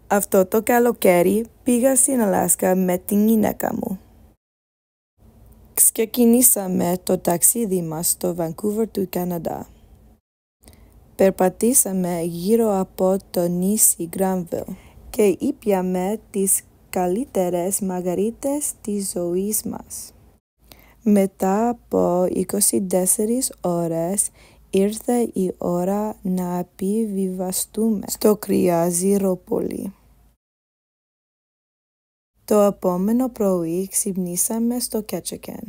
Αυτό το καλοκαίρι πήγα στην Αλάσκα με την γυναίκα μου. Ξεκινήσαμε το ταξίδι μας στο Vancouver του Καναδά. Περπατήσαμε γύρω από το νησί Granville και ήπιαμε τις καλύτερες μαργαρίτες της ζωής μας. Μετά από 24 ώρες ήρθε η ώρα να επιβιβαστούμε στο Κρυάζιροπόλι. Το επόμενο πρωί ξυπνήσαμε στο Ketchikan.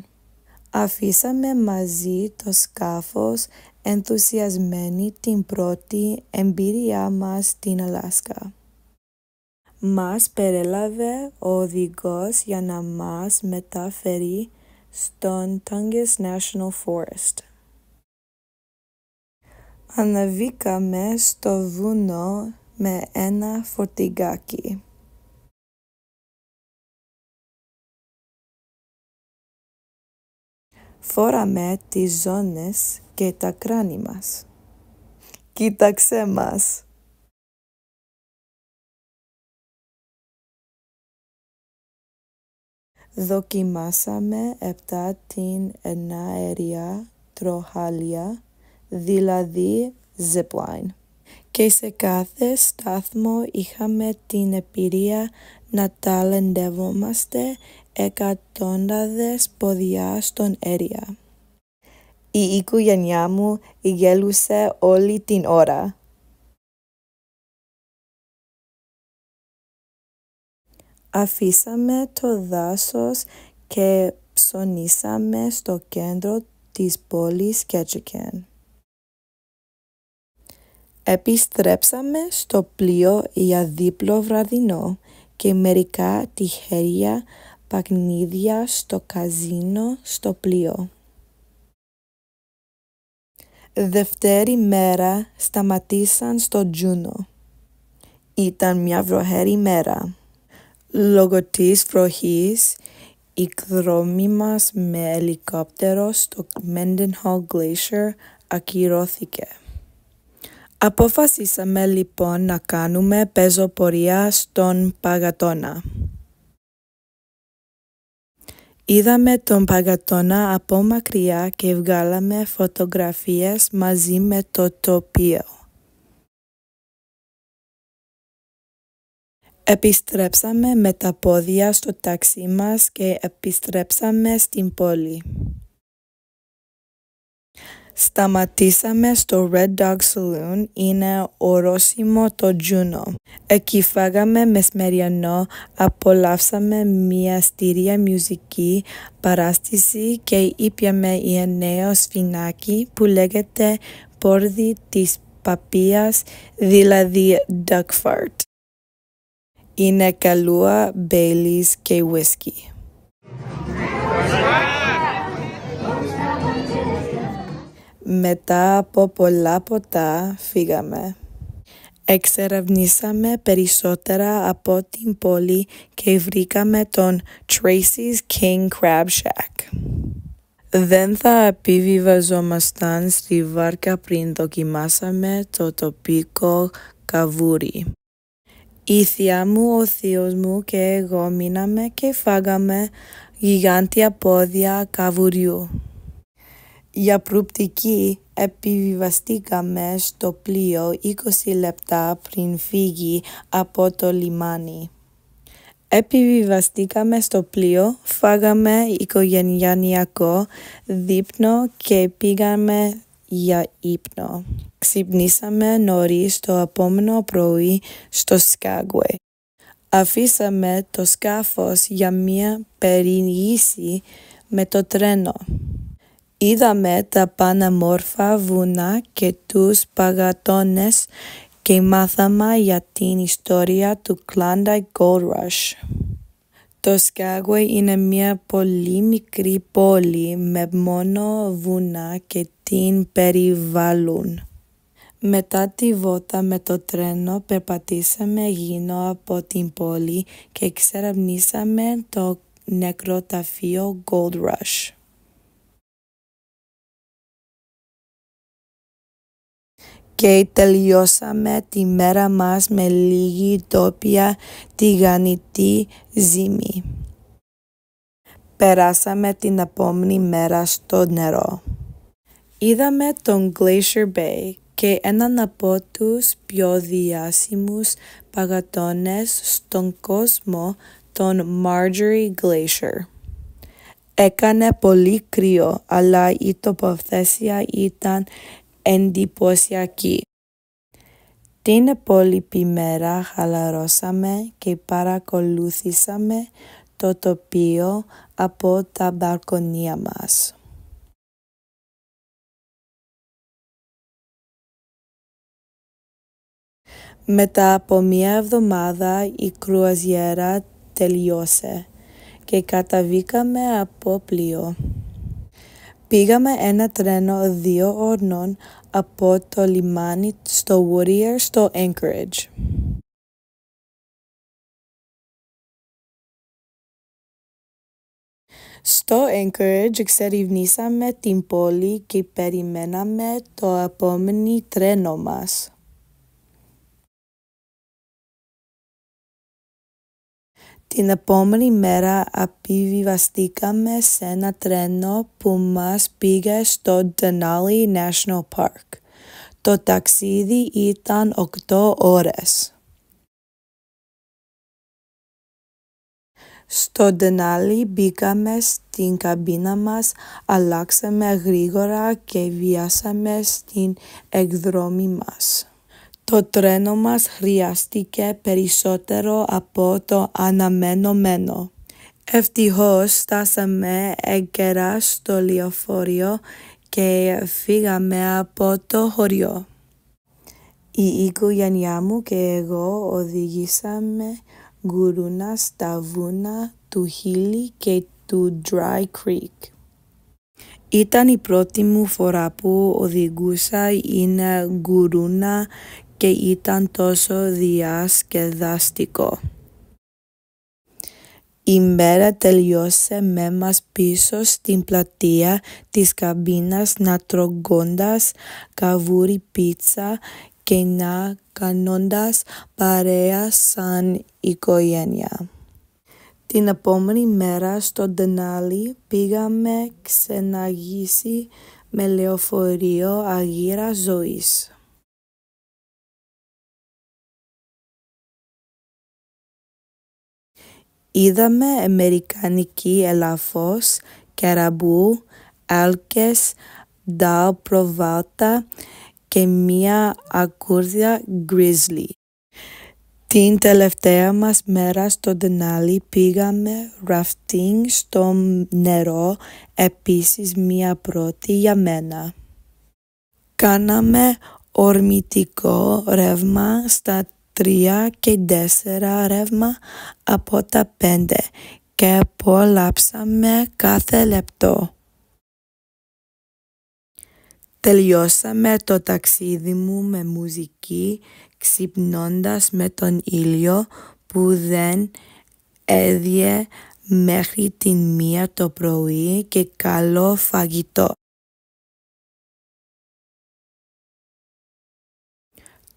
Αφήσαμε μαζί το σκάφος ενθουσιασμένοι την πρώτη εμπειρία μας στην Αλάσκα. Μας περέλαβε ο οδηγός για να μας μεταφέρει στον Tongass National Forest. Ανεβήκαμε στο βουνό με ένα φορτηγάκι. Φόραμε τις ζώνες και τα κράνη μας. Κοίταξε μας! Δοκιμάσαμε 7 την εναέρια τροχάλια, δηλαδή zipline. Και σε κάθε στάθμο είχαμε την εμπειρία να ταλαντευόμαστε εκατοντάδες πόδια στον αέρα. Η οικογένειά μου γέλουσε όλη την ώρα. Αφήσαμε το δάσος και ψωνίσαμε στο κέντρο της πόλης Ketchikan. Επιστρέψαμε στο πλοίο για δίπλο βραδινό και μερικά τυχαία παιχνίδια στο καζίνο στο πλοίο. Δεύτερη μέρα σταματήσαν στο Juneau. Ήταν μια βροχερή μέρα. Λόγω της βροχής, η εκδρομή μας με ελικόπτερο στο Mendenhall Glacier ακυρώθηκε. Αποφασίσαμε λοιπόν να κάνουμε πεζοπορία στον Παγατώνα. Είδαμε τον Παγατώνα από μακριά και βγάλαμε φωτογραφίες μαζί με το τοπίο. Επιστρέψαμε με τα πόδια στο ταξί μας και επιστρέψαμε στην πόλη. Σταματήσαμε στο Red Dog Saloon, είναι ορόσημο το Juneau. Εκεί φάγαμε μεσημεριανό, απολαύσαμε μια στήρια μουσική παράσταση και ήπιαμε ένα νέο σφινάκι που λέγεται πόρδι της παπίας, δηλαδή duck fart. Είναι καλούα, Baileys και whisky. Μετά από πολλά ποτά φύγαμε. Εξερευνήσαμε περισσότερα από την πόλη και βρήκαμε τον Tracy's King Crab Shack. Δεν θα επιβιβαζόμασταν στη βάρκα πριν δοκιμάσαμε το τοπικό καβούρι. Η θεία μου, ο θείος μου και εγώ μείναμε και φάγαμε γιγάντια πόδια καβουριού. Για προοπτική επιβιβαστήκαμε στο πλοίο 20 λεπτά πριν φύγει από το λιμάνι. Επιβιβαστήκαμε στο πλοίο, φάγαμε οικογενειακό δείπνο και πήγαμε για ύπνο. Ξυπνήσαμε νωρίς το επόμενο πρωί στο Skagway. Αφήσαμε το σκάφος για μια περιήγηση με το τρένο. Είδαμε τα πανέμορφα βουνά και τους παγατώνες και μάθαμε για την ιστορία του Klondike Gold Rush. Το Skagway είναι μια πολύ μικρή πόλη με μόνο βουνά και την περιβάλλουν. Μετά τη βότα με το τρένο περπατήσαμε γύρω από την πόλη και εξερευνήσαμε το νεκροταφείο Gold Rush. και τελειώσαμε τη μέρα μας με λίγη ντόπια τηγανιτή ζύμη. Περάσαμε την επόμενη μέρα στο νερό. Είδαμε τον Glacier Bay και έναν από τους πιο διάσημους παγατώνες στον κόσμο, τον Margerie Glacier. Έκανε πολύ κρύο, αλλά η τοποθεσία ήταν εντυπωσιακή. Την υπόλοιπη μέρα χαλαρώσαμε και παρακολουθήσαμε το τοπίο από τα μπαλκόνια μας. Μετά από μία εβδομάδα η κρουαζιέρα τελειώσε και καταβήκαμε από πλοίο. Πήγαμε ένα τρένο 2 ώρων από το λιμάνι στο Whittier στο Anchorage. Στο Anchorage εξερευνήσαμε την πόλη και περιμέναμε το επόμενο τρένο μας. Την επόμενη μέρα επιβιβαστήκαμε σε ένα τρένο που μας πήγε στο Denali National Park. Το ταξίδι ήταν 8 ώρες. Στο Denali μπήκαμε στην καμπίνα μας, αλλάξαμε γρήγορα και βιάσαμε στην εκδρομή μας. Το τρένο μας χρειάστηκε περισσότερο από το αναμενόμενο. Ευτυχώς φτάσαμε έγκαιρα στο λεωφορείο και φύγαμε από το χωριό. Η οικογένειά μου και εγώ οδηγήσαμε γκουρούνα στα βούνα του Χίλι και του Dry Creek. Ήταν η πρώτη μου φορά που οδηγούσα είναι γκουρούνα και ήταν τόσο διασκεδαστικό. Η μέρα τελειώσε με μας πίσω στην πλατεία της καμπίνας να τρώγοντας καβούρι πίτσα και να κάνοντας παρέα σαν οικογένεια. Την επόμενη μέρα στο Denali πήγαμε ξεναγήσει με λεωφορείο Αγίρα Ζωής. Είδαμε αμερικανική ελαφός, καραμπού, άλκες, ντάο προβάτα και μία ακούρδια γκρίζλι. Την τελευταία μας μέρα στο Denali πήγαμε rafting στο νερό, επίσης μία πρώτη για μένα. Κάναμε ορμητικό ρεύμα στα 3 και 4 ρεύμα από τα 5 και απολαύσαμε κάθε λεπτό. Τελειώσαμε το ταξίδι μου με μουσική, ξυπνώντας με τον ήλιο που δεν έδιε μέχρι την 1 το πρωί και καλό φαγητό.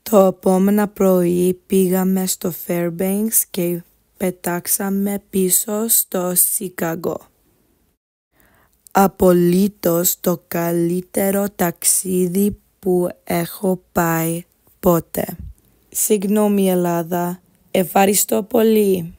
Το επόμενο πρωί πήγαμε στο Fairbanks και πετάξαμε πίσω στο Σικάγο. Απολύτως το καλύτερο ταξίδι που έχω πάει ποτέ. Συγγνώμη Ελλάδα, ευχαριστώ πολύ.